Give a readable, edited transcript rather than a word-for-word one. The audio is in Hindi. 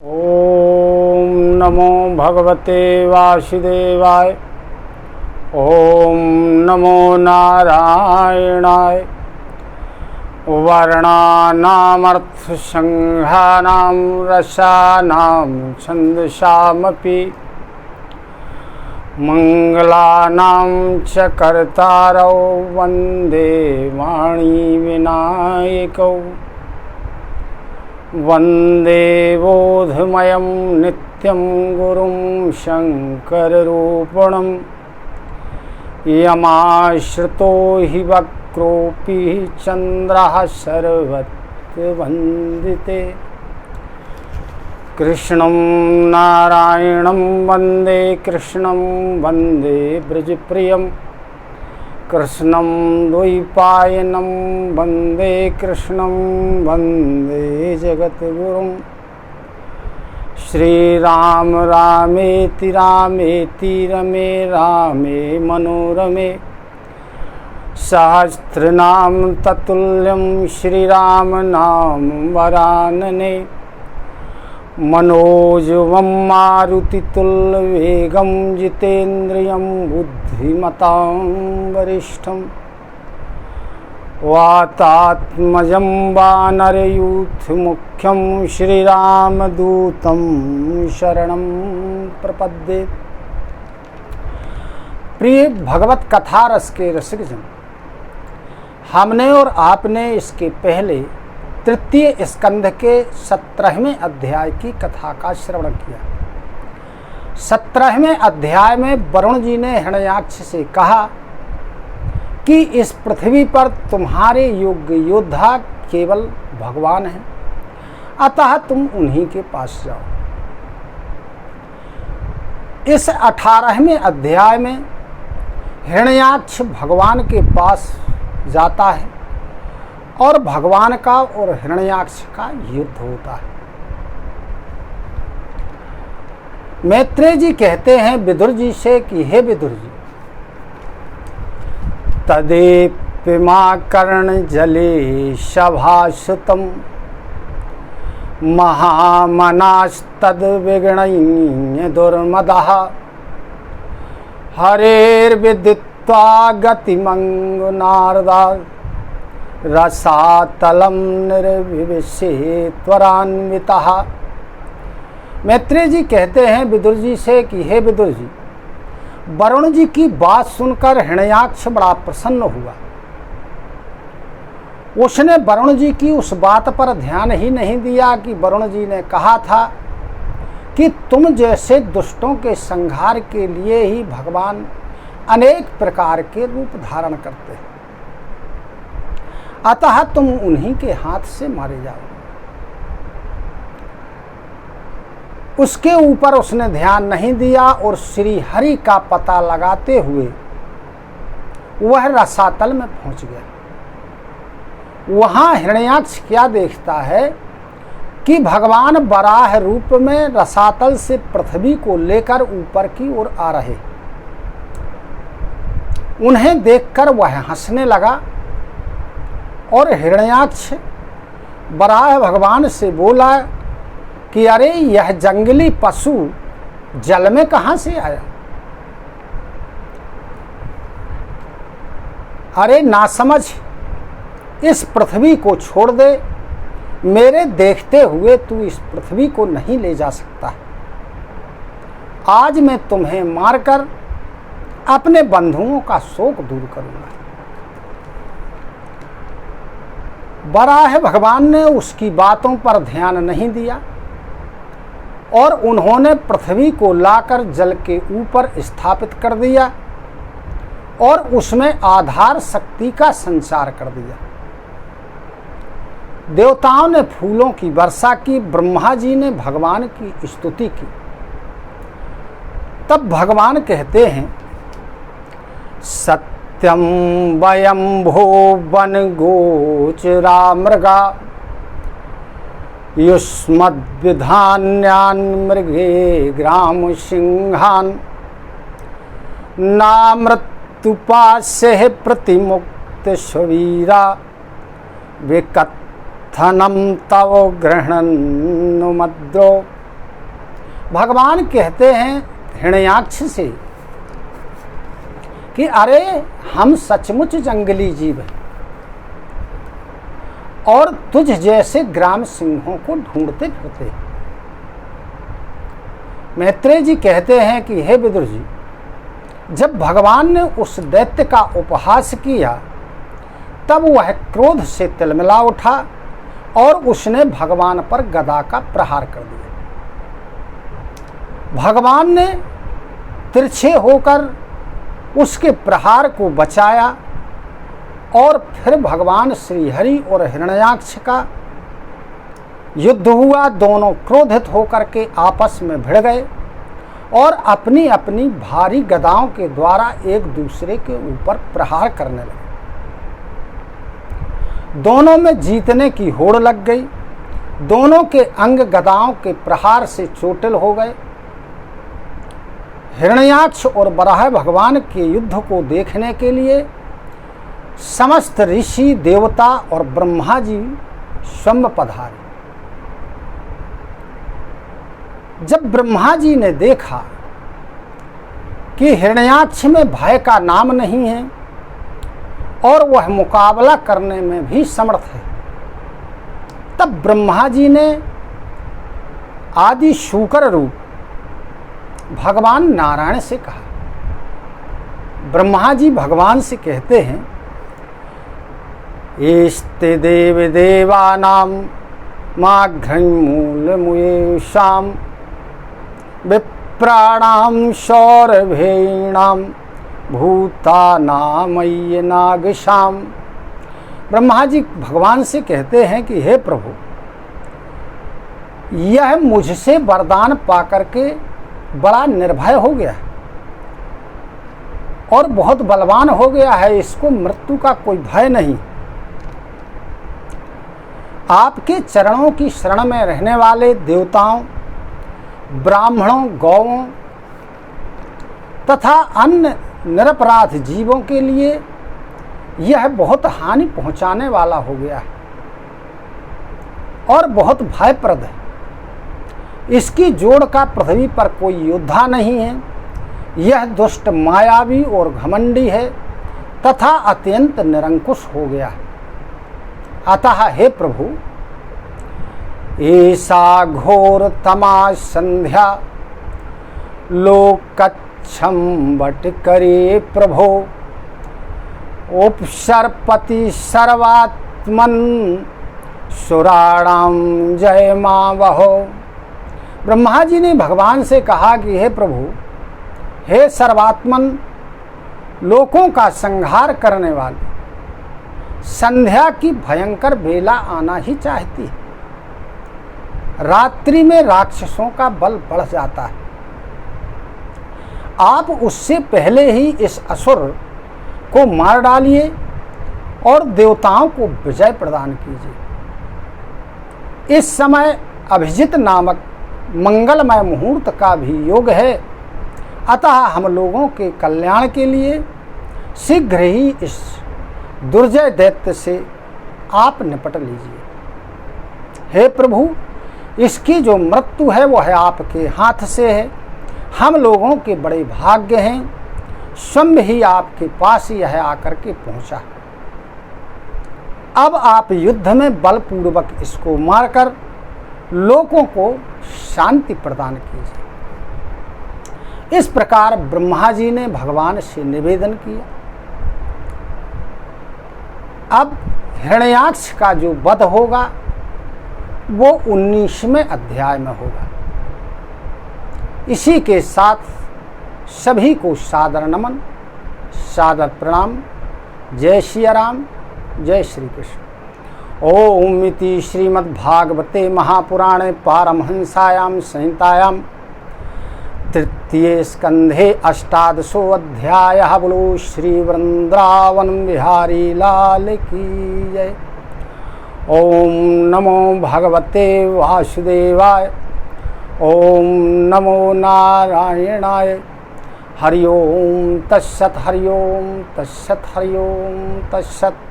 ओम नमो भगवते वासुदेवाय। ओम नमो नारायणाय। वर्णानामर्थसंघानां रसानां छन्दसामपि मंगलानां च कर्तारौ वन्दे वाणीविनायकौ। वन्दे बोधमयं नित्यं गुरुं शङ्कररूपिणं। यमाश्रितो हि वक्रोऽपि चन्द्रः सर्वत्र वन्दिते। कृष्णं नारायणं वन्दे कृष्णं वन्दे ब्रजप्रियं। कृष्णं द्वैपायनं वन्दे कृष्णं वन्दे जगद्गुरुं। श्रीराम रामेति रामेति रमे रामे मनोरमे। सहस्रनाम तत्तुल्यं श्रीराम नाम वरानने। मनोजवं मारुतितुल्यवेगं जितेन्द्रियं बुद्धिमतां वरिष्ठं। वातात्मजं वानरयूथमुख्यं श्रीरामदूतं शरणं प्रपद्ये। प्रिय भगवत कथा रस के रसिकजन, हमने और आपने इसके पहले तृतीय स्कंध के 17वें अध्याय की कथा का श्रवण किया। 17वें अध्याय में वरुण जी ने हिरण्याक्ष से कहा कि इस पृथ्वी पर तुम्हारे योग्य योद्धा केवल भगवान हैं, अतः तुम उन्हीं के पास जाओ। इस 18वें अध्याय में हिरण्याक्ष भगवान के पास जाता है और भगवान का और हिरण्याक्ष का युद्ध होता है। मैत्रेय जी कहते हैं विदुर जी से कि हे विदुर जी, तदेप्यमा कर्ण जले सभासुतं महामनास्तद विगणय्य दुर्मदः। हरेर्विदित्वा गतिमंग नारदा रसातलं निर्विविशे त्वरान्वितः। मैत्रेय जी कहते हैं विदुर जी से कि हे विदुर जी, वरुण जी की बात सुनकर हिरण्याक्ष बड़ा प्रसन्न हुआ। उसने वरुण जी की उस बात पर ध्यान ही नहीं दिया कि वरुण जी ने कहा था कि तुम जैसे दुष्टों के संहार के लिए ही भगवान अनेक प्रकार के रूप धारण करते हैं, अतः तुम उन्हीं के हाथ से मारे जाओ। उसके ऊपर उसने ध्यान नहीं दिया और श्री हरि का पता लगाते हुए वह रसातल में पहुंच गया। वहां हिरण्याक्ष क्या देखता है कि भगवान वराह रूप में रसातल से पृथ्वी को लेकर ऊपर की ओर आ रहे। उन्हें देखकर वह हंसने लगा और हिरण्याक्ष वराह भगवान से बोला कि अरे यह जंगली पशु जल में कहां से आया? अरे नासमझ, इस पृथ्वी को छोड़ दे, मेरे देखते हुए तू इस पृथ्वी को नहीं ले जा सकता। आज मैं तुम्हें मारकर अपने बंधुओं का शोक दूर करूंगा। वराह भगवान ने उसकी बातों पर ध्यान नहीं दिया और उन्होंने पृथ्वी को लाकर जल के ऊपर स्थापित कर दिया और उसमें आधार शक्ति का संचार कर दिया। देवताओं ने फूलों की वर्षा की, ब्रह्मा जी ने भगवान की स्तुति की। तब भगवान कहते हैं, सत्यं वयंभो वन गोचरा मृगा युष्मद्विधान्यान् मृगे ग्राम सिंहान् नामृत्युपास्य प्रतिमुक्त शवीरा विकथनं तव गृह्णन्नुमद्रो भगवान कहते हैं हिरण्याक्ष से कि अरे हम सचमुच जंगली जीव हैं और तुझ जैसे ग्राम सिंहों को ढूंढते फिरते हैं। मैत्रेय जी कहते हैं कि हे विदुर जी, जब भगवान ने उस दैत्य का उपहास किया तब वह क्रोध से तिलमिला उठा और उसने भगवान पर गदा का प्रहार कर दिया। भगवान ने तिरछे होकर उसके प्रहार को बचाया और फिर भगवान श्री हरि और हिरण्याक्ष का युद्ध हुआ। दोनों क्रोधित होकर के आपस में भिड़ गए और अपनी अपनी भारी गदाओं के द्वारा एक दूसरे के ऊपर प्रहार करने लगे। दोनों में जीतने की होड़ लग गई। दोनों के अंग गदाओं के प्रहार से चोटिल हो गए। हिरण्याक्ष और वराह भगवान के युद्ध को देखने के लिए समस्त ऋषि देवता और ब्रह्मा जी स्वयं पधारे। जब ब्रह्मा जी ने देखा कि हिरण्याक्ष में भय का नाम नहीं है और वह मुकाबला करने में भी समर्थ है, तब ब्रह्मा जी ने आदि शूकर रूप भगवान नारायण से कहा। ब्रह्मा जी भगवान से कहते हैं, एस्ते देव देवानाम माघ्रमूलमुयेषाम विप्राणाम सौरभेणाम भूतानामय्य नागशाम। ब्रह्मा जी भगवान से कहते हैं कि हे प्रभु, यह मुझसे वरदान पाकर के बड़ा निर्भय हो गया है और बहुत बलवान हो गया है, इसको मृत्यु का कोई भय नहीं। आपके चरणों की शरण में रहने वाले देवताओं, ब्राह्मणों, गौओं तथा अन्य निरपराध जीवों के लिए यह बहुत हानि पहुंचाने वाला हो गया है और बहुत भयप्रद है। इसकी जोड़ का पृथ्वी पर कोई योद्धा नहीं है। यह दुष्ट, मायावी और घमंडी है तथा अत्यंत निरंकुश हो गया है। अतः हे प्रभु, ऐसा घोर तमा संध्या लोकच्छम बट करे प्रभो, उपसर्पति सर्वात्मन सुराणाम जय मां वहो। ब्रह्मा जी ने भगवान से कहा कि हे प्रभु, हे सर्वात्मन, लोकों का संहार करने वाले, संध्या की भयंकर बेला आना ही चाहती है। रात्रि में राक्षसों का बल बढ़ जाता है। आप उससे पहले ही इस असुर को मार डालिए और देवताओं को विजय प्रदान कीजिए। इस समय अभिजित नामक मंगलमय मुहूर्त का भी योग है। अतः हम लोगों के कल्याण के लिए शीघ्र ही इस दुर्जय दैत्य से आप निपट लीजिए। हे प्रभु, इसकी जो मृत्यु है वह आपके हाथ से है। हम लोगों के बड़े भाग्य हैं, स्वयं ही आपके पास यह आकर के पहुंचा। अब आप युद्ध में बलपूर्वक इसको मारकर लोगों को शांति प्रदान कीजिए। इस प्रकार ब्रह्मा जी ने भगवान से निवेदन किया। अब हिरण्याक्ष का जो वध होगा वो 19वें अध्याय में होगा। इसी के साथ सभी को सादर नमन, सादर प्रणाम। जय श्री राम, जय श्री कृष्ण। ओम इति श्रीमद्भागवते महापुराणे पारमहंसायां संहितायां तृतीये स्कंधे अष्टादशो अध्यायः। बोलो श्री वृंदावन बिहारी लाल की जय। ओम नमो भगवते वासुदेवाय। ओम नमो नारायणाय। हरि ओम तत्सत्, हरि ओम तत्सत्, हरि ओम तत्सत्।